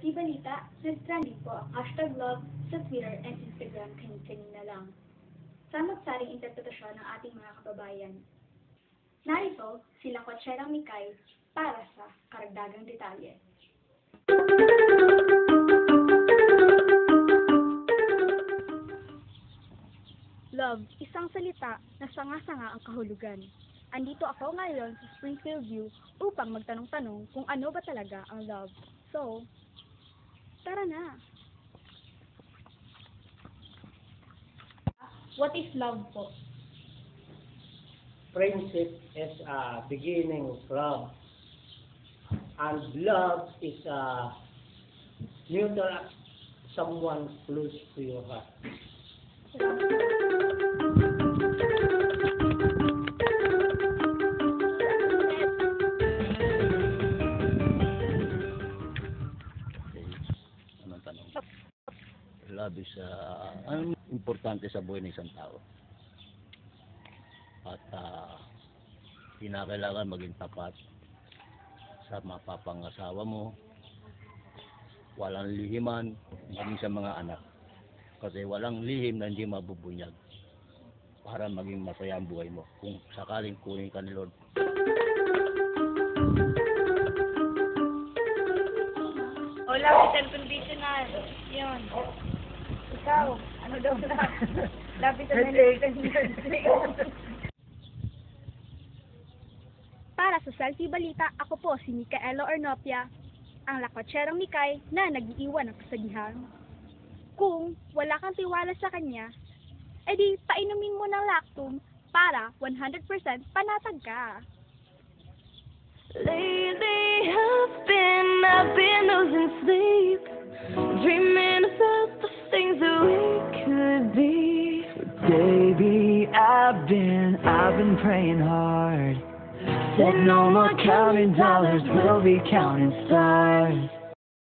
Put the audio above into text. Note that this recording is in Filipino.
Salty Balita, nag-trending po ang hashtag love sa Twitter and Instagram kanina lang. Samot-saring interpretasyon ng ating mga kababayan. Narito sila Kotserang Mikay para sa karagdagang detalye. Love, isang salita na sanga-sanga ang kahulugan. Andito ako ngayon sa Springfield View upang magtanong-tanong kung ano ba talaga ang love. So, tara na! What is love po? Friendship is a beginning of love. And love is a neutral someone close to your heart. Anong tanong? Love is ang importante sa buhay ng isang tao. At kinakailangan maging tapat sa mapapangasawa mo, walang lihiman, maging sa mga anak. Kasi walang lihim na hindi mabubunyag para maging masaya ang buhay mo kung sakaling kunin ka ni Lord. Hola, Mr. Conditional. Yun. Ikaw, ano daw na? Lapit na Para sa Salty Balita, ako po si Micaela Ornopia, ang lakotserang Mikay na nag-iiwan ng kasabihan. Kung wala kang tiwala sa kanya, edi painumin mo ng Lactum para 100% panatag ka. Lately I've been losing sleep, dreaming about the things that we could be. Baby, I've been praying hard. Said no more counting dollars, we'll be counting stars.